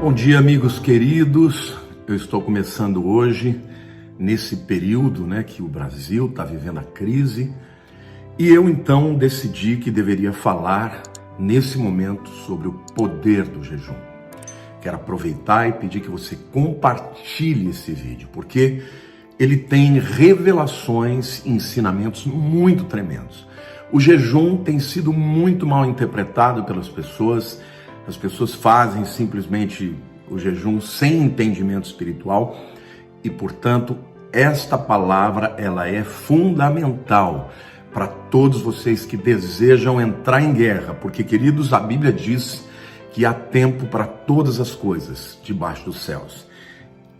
Bom dia, amigos queridos. Eu estou começando hoje, nesse período que o Brasil está vivendo a crise, e eu então decidi que deveria falar nesse momento sobre o poder do jejum. Quero aproveitar e pedir que você compartilhe esse vídeo, porque ele tem revelações e ensinamentos muito tremendos. O jejum tem sido muito mal interpretado pelas pessoas. As pessoas fazem simplesmente o jejum sem entendimento espiritual e, portanto, esta palavra ela é fundamental para todos vocês que desejam entrar em guerra, porque, queridos, a Bíblia diz que há tempo para todas as coisas debaixo dos céus.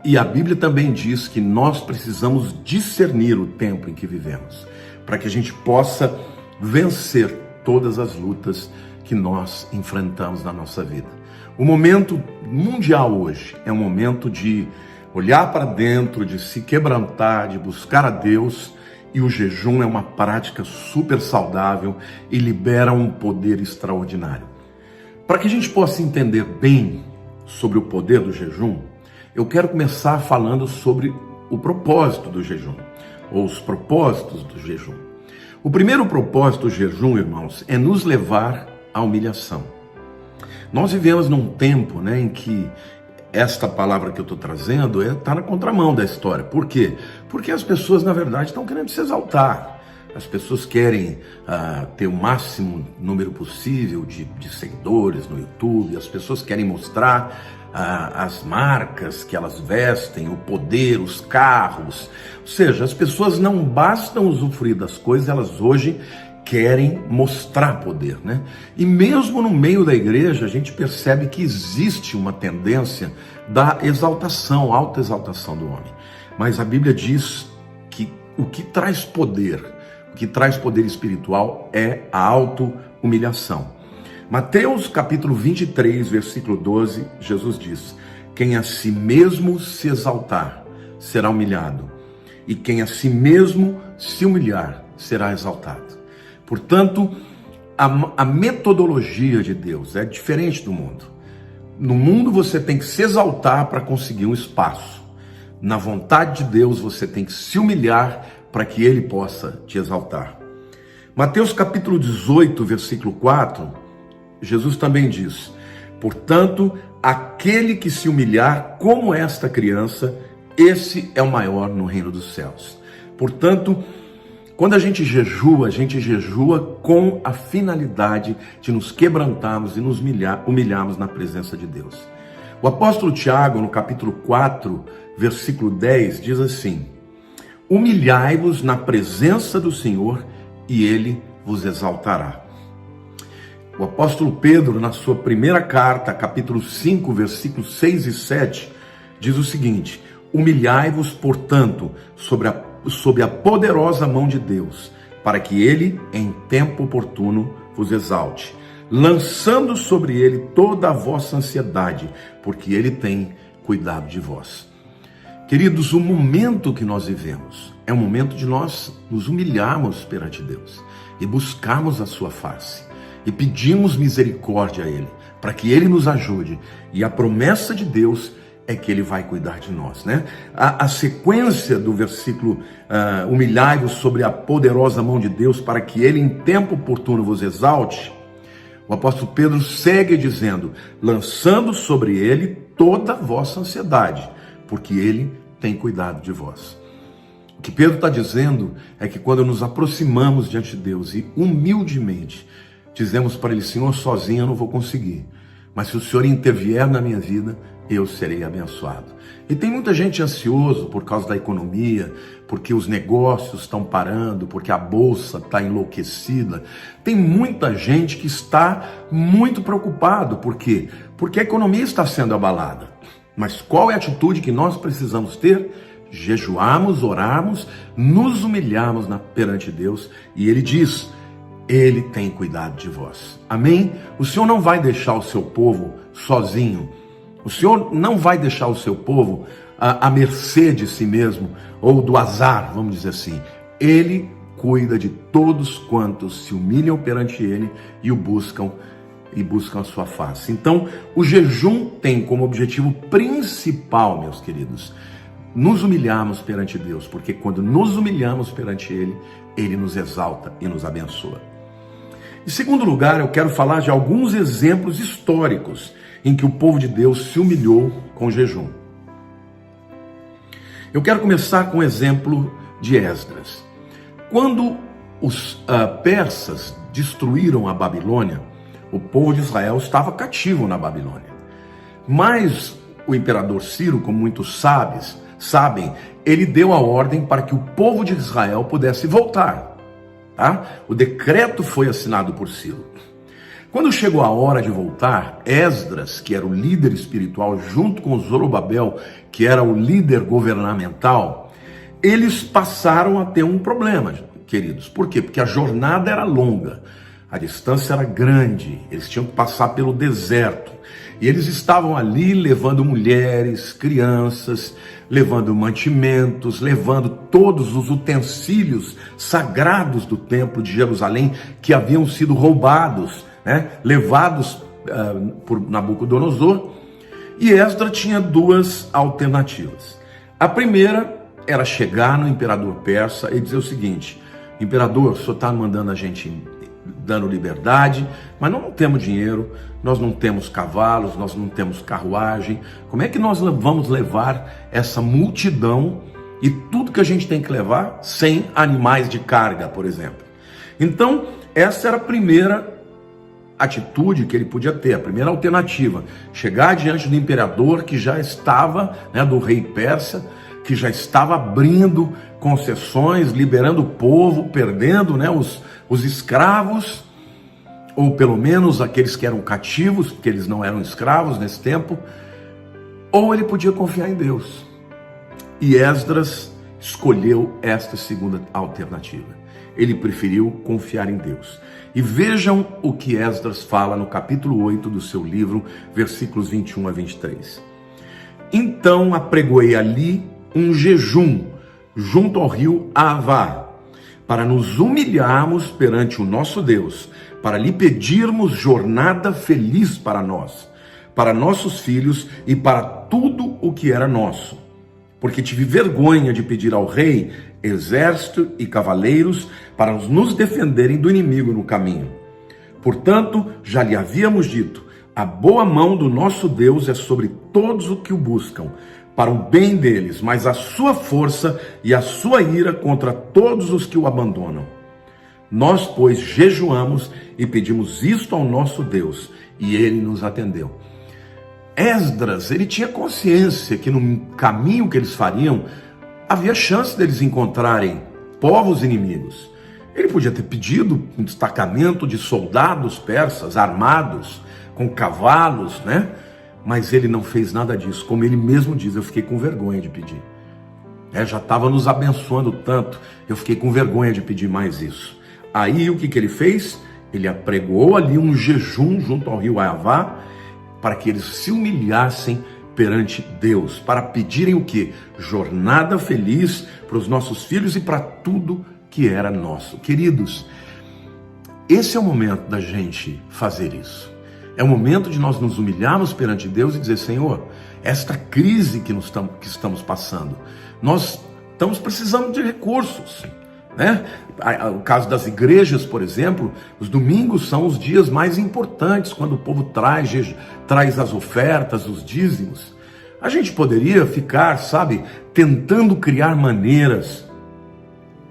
E a Bíblia também diz que nós precisamos discernir o tempo em que vivemos, para que a gente possa vencer todas as lutas que nós enfrentamos na nossa vida. O momento mundial hoje é um momento de olhar para dentro, de se quebrantar, de buscar a Deus, e o jejum é uma prática super saudável e libera um poder extraordinário. Para que a gente possa entender bem sobre o poder do jejum, eu quero começar falando sobre o propósito do jejum, ou os propósitos do jejum. O primeiro propósito do jejum, irmãos, é nos levar à humilhação. Nós vivemos num tempo em que esta palavra que eu estou trazendo está na contramão da história. Por quê? Porque as pessoas, na verdade, estão querendo se exaltar. As pessoas querem ter o máximo número possível de seguidores no YouTube. As pessoas querem mostrar as marcas que elas vestem, o poder, os carros. Ou seja, as pessoas não bastam usufruir das coisas, elas hoje querem mostrar poder, E mesmo no meio da igreja, a gente percebe que existe uma tendência da exaltação, autoexaltação do homem. Mas a Bíblia diz que o que traz poder espiritual é a auto-humilhação. Mateus capítulo 23, versículo 12, Jesus diz: quem a si mesmo se exaltar, será humilhado, e quem a si mesmo se humilhar, será exaltado. Portanto, a metodologia de Deus é diferente do mundo. No mundo você tem que se exaltar para conseguir um espaço. Na vontade de Deus você tem que se humilhar para que Ele possa te exaltar. Mateus capítulo 18, versículo 4, Jesus também diz: portanto, aquele que se humilhar como esta criança, esse é o maior no reino dos céus. Portanto, quando a gente jejua com a finalidade de nos quebrantarmos e nos humilharmos na presença de Deus. O apóstolo Tiago, no capítulo 4, versículo 10, diz assim: humilhai-vos na presença do Senhor e Ele vos exaltará. O apóstolo Pedro, na sua primeira carta, capítulo 5, versículos 6 e 7, diz o seguinte: humilhai-vos, portanto, sob a poderosa mão de Deus, para que Ele, em tempo oportuno, vos exalte, lançando sobre Ele toda a vossa ansiedade, porque Ele tem cuidado de vós. Queridos, o momento que nós vivemos é um momento de nós nos humilharmos perante Deus e buscarmos a sua face e pedimos misericórdia a Ele, para que Ele nos ajude, e a promessa de Deus é que Ele vai cuidar de nós, A sequência do versículo, humilhai-vos sobre a poderosa mão de Deus, para que Ele em tempo oportuno vos exalte. O apóstolo Pedro segue dizendo: lançando sobre Ele toda a vossa ansiedade, porque Ele tem cuidado de vós. O que Pedro está dizendo é que quando nos aproximamos diante de Deus e humildemente dizemos para Ele: Senhor, sozinho eu não vou conseguir, mas se o Senhor intervier na minha vida, eu serei abençoado. E tem muita gente ansioso por causa da economia, porque os negócios estão parando, porque a bolsa está enlouquecida. Tem muita gente que está muito preocupado. Por quê? Porque a economia está sendo abalada. Mas qual é a atitude que nós precisamos ter? Jejuarmos, orarmos, nos humilharmos perante Deus, e Ele diz: Ele tem cuidado de vós. Amém? O Senhor não vai deixar o seu povo sozinho. O Senhor não vai deixar o seu povo à mercê de si mesmo, ou do azar, vamos dizer assim. Ele cuida de todos quantos se humilham perante Ele e o buscam e buscam a sua face. Então, o jejum tem como objetivo principal, meus queridos, nos humilharmos perante Deus, porque quando nos humilhamos perante Ele, Ele nos exalta e nos abençoa. Em segundo lugar, eu quero falar de alguns exemplos históricos em que o povo de Deus se humilhou com jejum. Eu quero começar com o exemplo de Esdras. Quando os persas destruíram a Babilônia, o povo de Israel estava cativo na Babilônia. Mas o imperador Ciro, como muitos sabem, ele deu a ordem para que o povo de Israel pudesse voltar. Tá? O decreto foi assinado por Ciro. Quando chegou a hora de voltar, Esdras, que era o líder espiritual, junto com Zorobabel, que era o líder governamental, eles passaram a ter um problema, queridos. Por quê? Porque a jornada era longa, a distância era grande, eles tinham que passar pelo deserto. E eles estavam ali levando mulheres, crianças, levando mantimentos, levando todos os utensílios sagrados do templo de Jerusalém que haviam sido roubados, levados por Nabucodonosor. E Esdras tinha duas alternativas. A primeira era chegar no imperador persa e dizer o seguinte: imperador, o senhor está mandando a gente, dando liberdade, mas nós não temos dinheiro, nós não temos cavalos, nós não temos carruagem. Como é que nós vamos levar essa multidão e tudo que a gente tem que levar sem animais de carga, por exemplo? Então, essa era a primeira atitude que ele podia ter, a primeira alternativa: chegar diante do imperador que já estava, do rei persa, que já estava abrindo concessões, liberando o povo, perdendo os escravos, ou pelo menos aqueles que eram cativos, porque eles não eram escravos nesse tempo. Ou ele podia confiar em Deus. E Esdras escolheu esta segunda alternativa. Ele preferiu confiar em Deus. E vejam o que Esdras fala no capítulo 8 do seu livro, versículos 21 a 23. Então apregoei ali um jejum junto ao rio Ahava, para nos humilharmos perante o nosso Deus, para lhe pedirmos jornada feliz para nós, para nossos filhos e para tudo o que era nosso. Porque tive vergonha de pedir ao rei exército e cavaleiros para nos defenderem do inimigo no caminho. Portanto, já lhe havíamos dito: a boa mão do nosso Deus é sobre todos os que o buscam, para o bem deles, mas a sua força e a sua ira contra todos os que o abandonam. Nós, pois, jejuamos e pedimos isto ao nosso Deus, e ele nos atendeu. Esdras, ele tinha consciência que no caminho que eles fariam, havia chance deles encontrarem povos inimigos. Ele podia ter pedido um destacamento de soldados persas armados, com cavalos, Mas ele não fez nada disso. Como ele mesmo diz, eu fiquei com vergonha de pedir. Já estava nos abençoando tanto, eu fiquei com vergonha de pedir mais isso. Aí o que ele fez? Ele apregoou ali um jejum junto ao rio Ahava, para que eles se humilhassem perante Deus, para pedirem o quê? Jornada feliz para os nossos filhos e para tudo que era nosso. Queridos, esse é o momento da gente fazer isso. É o momento de nós nos humilharmos perante Deus e dizer: Senhor, esta crise que estamos passando, nós estamos precisando de recursos, O caso das igrejas, por exemplo, os domingos são os dias mais importantes, quando o povo traz as ofertas, os dízimos. A gente poderia ficar, tentando criar maneiras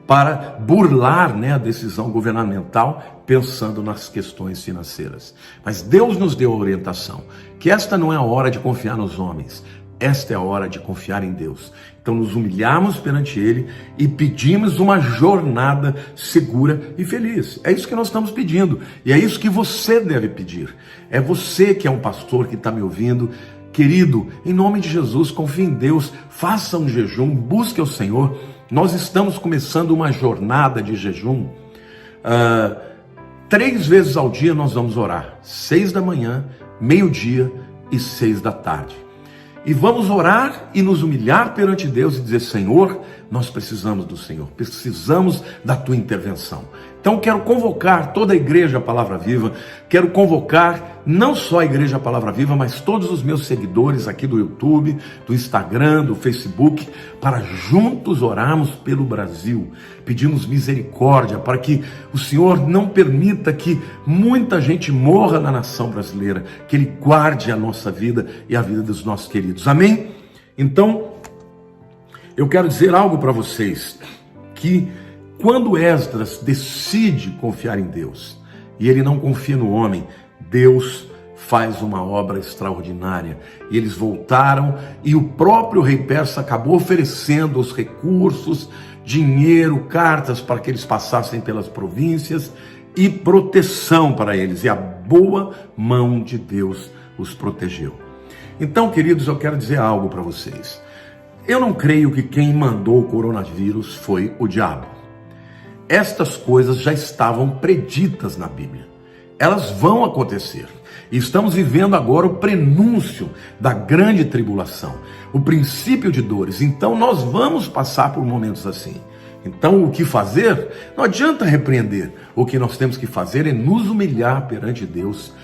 para burlar a decisão governamental, pensando nas questões financeiras. Mas Deus nos deu a orientação, que esta não é a hora de confiar nos homens, esta é a hora de confiar em Deus. Então nos humilhamos perante Ele e pedimos uma jornada segura e feliz. É isso que nós estamos pedindo, e é isso que você deve pedir. É você que é um pastor que está me ouvindo. Querido, em nome de Jesus, confie em Deus, faça um jejum, busque o Senhor. Nós estamos começando uma jornada de jejum. 3 vezes ao dia nós vamos orar: 6 da manhã, meio-dia e 6 da tarde. E vamos orar e nos humilhar perante Deus e dizer: Senhor, nós precisamos do Senhor, precisamos da tua intervenção. Então quero convocar toda a Igreja Palavra Viva, quero convocar não só a Igreja Palavra Viva, mas todos os meus seguidores aqui do YouTube, do Instagram, do Facebook, para juntos orarmos pelo Brasil. Pedimos misericórdia para que o Senhor não permita que muita gente morra na nação brasileira, que Ele guarde a nossa vida e a vida dos nossos queridos. Amém? Então, eu quero dizer algo para vocês, que quando Esdras decide confiar em Deus, e ele não confia no homem, Deus faz uma obra extraordinária. E eles voltaram, e o próprio rei persa acabou oferecendo os recursos, dinheiro, cartas para que eles passassem pelas províncias e proteção para eles. E a boa mão de Deus os protegeu. Então, queridos, eu quero dizer algo para vocês. Eu não creio que quem mandou o coronavírus foi o diabo. Estas coisas já estavam preditas na Bíblia. Elas vão acontecer. E estamos vivendo agora o prenúncio da grande tribulação, o princípio de dores. Então nós vamos passar por momentos assim. Então o que fazer? Não adianta repreender. O que nós temos que fazer é nos humilhar perante Deus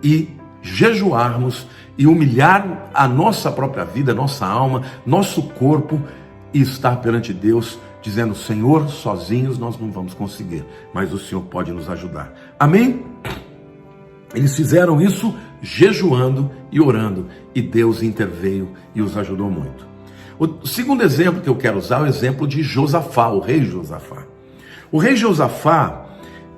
e jejuarmos e humilhar a nossa própria vida, nossa alma, nosso corpo e estar perante Deus dizendo: Senhor, sozinhos nós não vamos conseguir, mas o Senhor pode nos ajudar. Amém? Eles fizeram isso jejuando e orando, e Deus interveio e os ajudou muito. O segundo exemplo que eu quero usar é o exemplo de Josafá, o rei Josafá. O rei Josafá,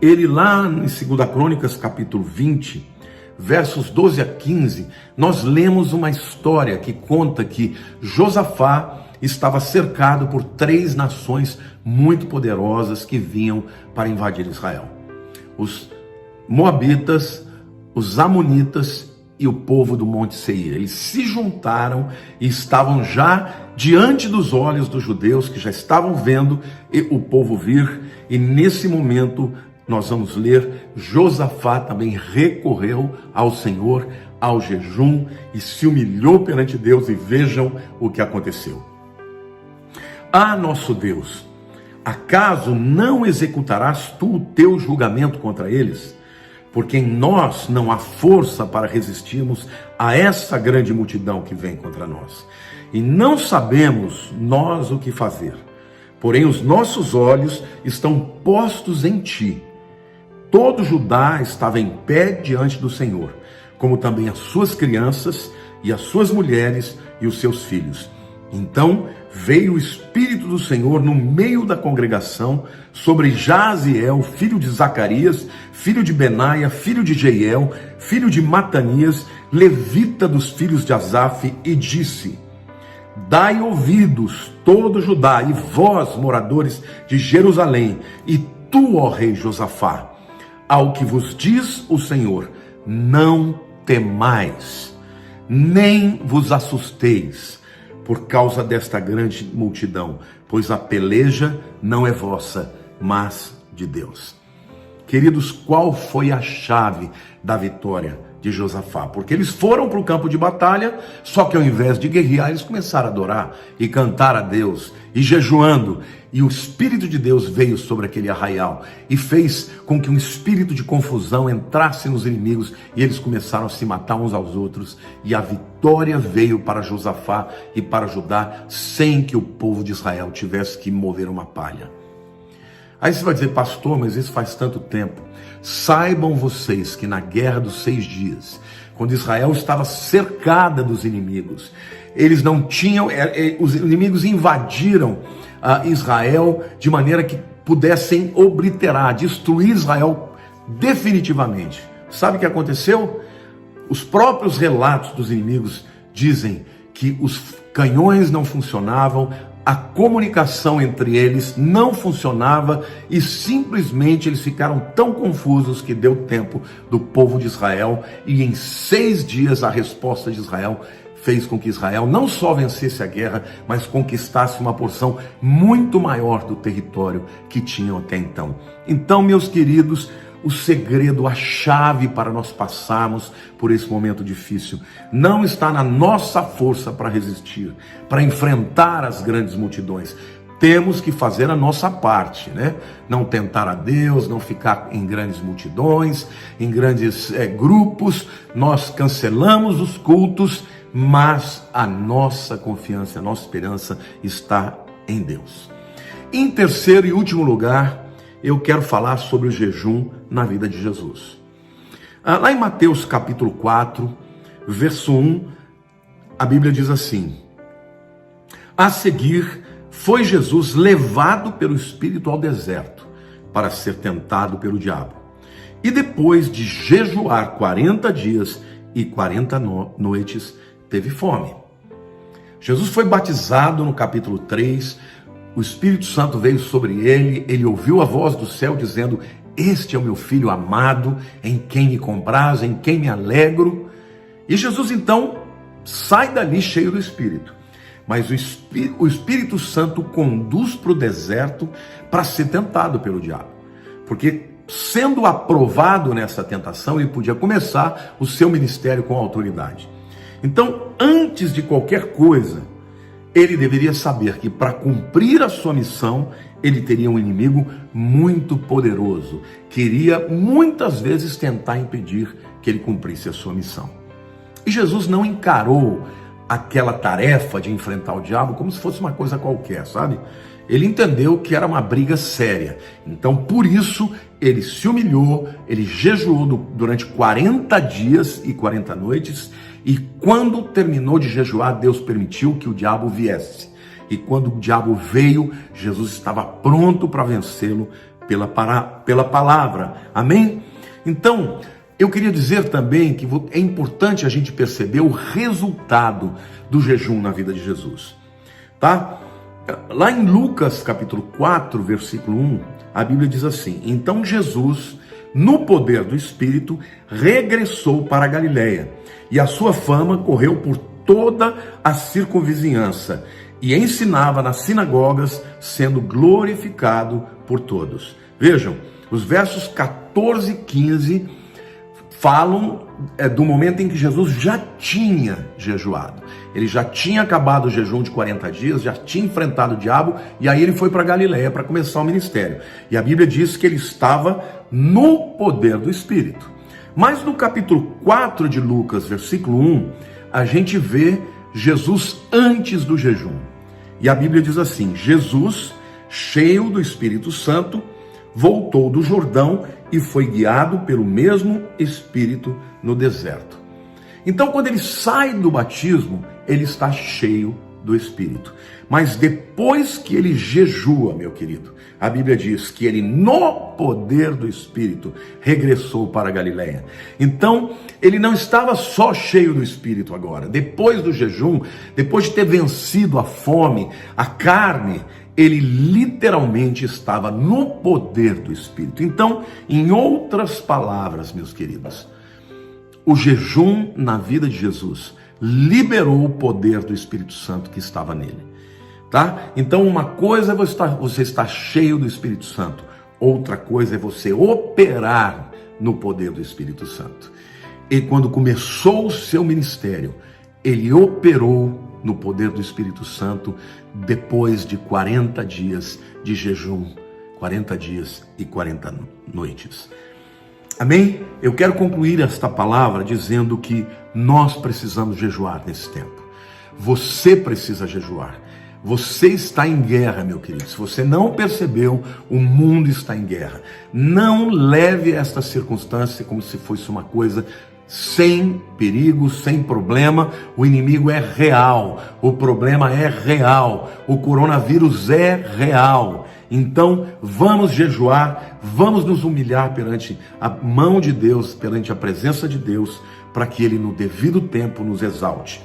ele lá em 2 Crônicas capítulo 20, versos 12 a 15, nós lemos uma história que conta que Josafá estava cercado por 3 nações muito poderosas que vinham para invadir Israel: os Moabitas, os Amonitas e o povo do Monte Seir. Eles se juntaram e estavam já diante dos olhos dos judeus, que já estavam vendo o povo vir, e nesse momento nós vamos ler, Josafá também recorreu ao Senhor, ao jejum, e se humilhou perante Deus, e vejam o que aconteceu. Ah, nosso Deus, acaso não executarás tu o teu julgamento contra eles? Porque em nós não há força para resistirmos a essa grande multidão que vem contra nós. E não sabemos nós o que fazer. Porém, os nossos olhos estão postos em ti. Todo Judá estava em pé diante do Senhor, como também as suas crianças e as suas mulheres e os seus filhos. Então veio o Espírito do Senhor no meio da congregação sobre Jaziel, filho de Zacarias, filho de Benaia, filho de Jeiel, filho de Matanias, levita dos filhos de Asaf, e disse: dai ouvidos, todo Judá, e vós, moradores de Jerusalém, e tu, ó rei Josafá, ao que vos diz o Senhor: não temais, nem vos assusteis por causa desta grande multidão, pois a peleja não é vossa, mas de Deus. Queridos, qual foi a chave da vitória de Josafá? Porque eles foram para o campo de batalha, só que ao invés de guerrear, eles começaram a adorar e cantar a Deus, e jejuando, e o Espírito de Deus veio sobre aquele arraial, e fez com que um espírito de confusão entrasse nos inimigos, e eles começaram a se matar uns aos outros, e a vitória veio para Josafá e para Judá, sem que o povo de Israel tivesse que mover uma palha. Aí você vai dizer: pastor, mas isso faz tanto tempo. Saibam vocês que na guerra dos 6 dias, quando Israel estava cercada dos inimigos, eles não tinham, os inimigos invadiram Israel de maneira que pudessem obliterar, destruir Israel definitivamente. Sabe o que aconteceu? Os próprios relatos dos inimigos dizem que os canhões não funcionavam, a comunicação entre eles não funcionava, e simplesmente eles ficaram tão confusos que deu tempo do povo de Israel, e em 6 dias a resposta de Israel fez com que Israel não só vencesse a guerra, mas conquistasse uma porção muito maior do território que tinham até então. Então, meus queridos, o segredo, a chave para nós passarmos por esse momento difícil, não está na nossa força para resistir, para enfrentar as grandes multidões. temos que fazer a nossa parte, né? Não tentar a Deus, não ficar em grandes multidões, em grandes grupos. Nós cancelamos os cultos, mas a nossa confiança, a nossa esperança está em Deus. Em terceiro e último lugar, eu quero falar sobre o jejum na vida de Jesus. Lá em Mateus capítulo 4, verso 1, a Bíblia diz assim: a seguir, foi Jesus levado pelo Espírito ao deserto para ser tentado pelo diabo. E depois de jejuar 40 dias e 40 noites, teve fome. Jesus foi batizado no capítulo 3, o Espírito Santo veio sobre ele, ele ouviu a voz do céu dizendo: este é o meu filho amado, em quem me comprazo, em quem me alegro. E Jesus então sai dali cheio do Espírito. Mas o Espírito Santo conduz para o deserto para ser tentado pelo diabo. Porque sendo aprovado nessa tentação, ele podia começar o seu ministério com autoridade. Então, antes de qualquer coisa, ele deveria saber que para cumprir a sua missão, ele teria um inimigo muito poderoso, que iria muitas vezes tentar impedir que ele cumprisse a sua missão. E Jesus não encarou aquela tarefa de enfrentar o diabo como se fosse uma coisa qualquer, sabe? Ele entendeu que era uma briga séria. Então, por isso, ele se humilhou, ele jejuou durante 40 dias e 40 noites, e quando terminou de jejuar, Deus permitiu que o diabo viesse. E quando o diabo veio, Jesus estava pronto para vencê-lo pela palavra. Amém? Então, eu queria dizer também que é importante a gente perceber o resultado do jejum na vida de Jesus, tá? Lá em Lucas capítulo 4, versículo 1, a Bíblia diz assim: então Jesus, no poder do Espírito, regressou para a Galileia, e a sua fama correu por toda a circunvizinhança, e ensinava nas sinagogas, sendo glorificado por todos. Vejam, os versos 14 e 15 falam do momento em que Jesus já tinha jejuado. Ele já tinha acabado o jejum de 40 dias, já tinha enfrentado o diabo, e aí ele foi para Galileia para começar o ministério. E a Bíblia diz que ele estava no poder do Espírito. Mas no capítulo 4 de Lucas, versículo 1, a gente vê Jesus antes do jejum. E a Bíblia diz assim: Jesus, cheio do Espírito Santo, voltou do Jordão e foi guiado pelo mesmo Espírito no deserto. Então, quando ele sai do batismo, ele está cheio do Espírito. Mas depois que ele jejua, meu querido, a Bíblia diz que ele, no poder do Espírito, regressou para a Galileia. Então, ele não estava só cheio do Espírito agora. Depois do jejum, depois de ter vencido a fome, a carne, ele literalmente estava no poder do Espírito. Então, em outras palavras, meus queridos, o jejum na vida de Jesus liberou o poder do Espírito Santo que estava nele, tá? Então, uma coisa é você estar cheio do Espírito Santo, outra coisa é você operar no poder do Espírito Santo. E quando começou o seu ministério, ele operou no poder do Espírito Santo depois de 40 dias de jejum, 40 dias e 40 noites. Amém? Eu quero concluir esta palavra dizendo que nós precisamos jejuar nesse tempo. Você precisa jejuar. Você está em guerra, meu querido. Se você não percebeu, o mundo está em guerra. Não leve esta circunstância como se fosse uma coisa sem perigo, sem problema. O inimigo é real, o problema é real, o coronavírus é real. Então vamos jejuar, vamos nos humilhar perante a mão de Deus, perante a presença de Deus, para que Ele no devido tempo nos exalte.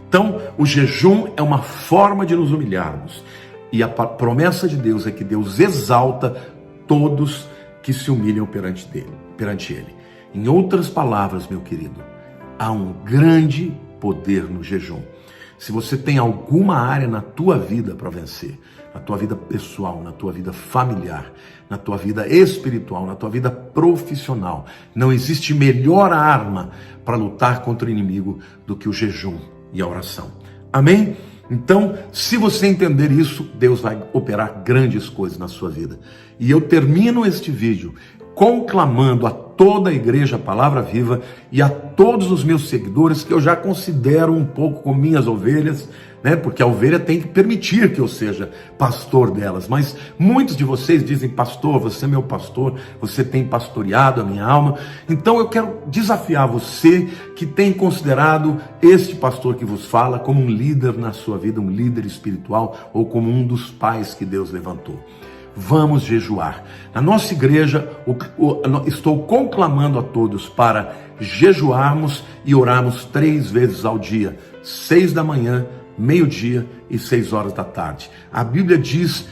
Então o jejum é uma forma de nos humilharmos, e a promessa de Deus é que Deus exalta todos que se humilham perante Ele. Em outras palavras, meu querido, há um grande poder no jejum. Se você tem alguma área na tua vida para vencer, na tua vida pessoal, na tua vida familiar, na tua vida espiritual, na tua vida profissional, não existe melhor arma para lutar contra o inimigo do que o jejum e a oração. Amém? Então, se você entender isso, Deus vai operar grandes coisas na sua vida. E eu termino este vídeo conclamando a toda a igreja Palavra Viva e a todos os meus seguidores, que eu já considero um pouco como minhas ovelhas, né? Porque a ovelha tem que permitir que eu seja pastor delas. Mas muitos de vocês dizem: pastor, você é meu pastor, você tem pastoreado a minha alma. Então eu quero desafiar você que tem considerado este pastor que vos fala como um líder na sua vida, um líder espiritual, ou como um dos pais que Deus levantou. Vamos jejuar. Na nossa igreja, estou conclamando a todos para jejuarmos e orarmos 3 vezes ao dia, 6 da manhã, meio-dia e 6 horas da tarde. A Bíblia diz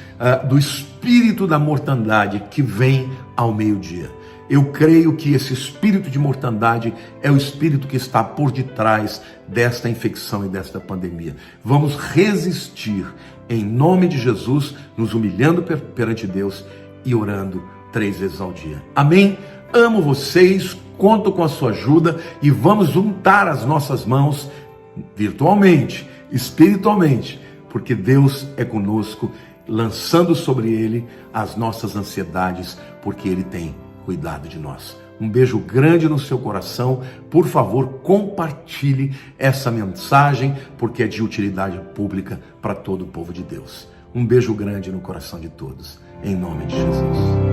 do espírito da mortandade que vem ao meio-dia. Eu creio que esse espírito de mortandade é o espírito que está por detrás desta infecção e desta pandemia. Vamos resistir em nome de Jesus, nos humilhando perante Deus e orando 3 vezes ao dia. Amém? Amo vocês, conto com a sua ajuda e vamos juntar as nossas mãos virtualmente, espiritualmente, porque Deus é conosco, lançando sobre Ele as nossas ansiedades, porque Ele tem cuidado de nós. Um beijo grande no seu coração. Por favor, compartilhe essa mensagem, porque é de utilidade pública para todo o povo de Deus. Um beijo grande no coração de todos, em nome de Jesus.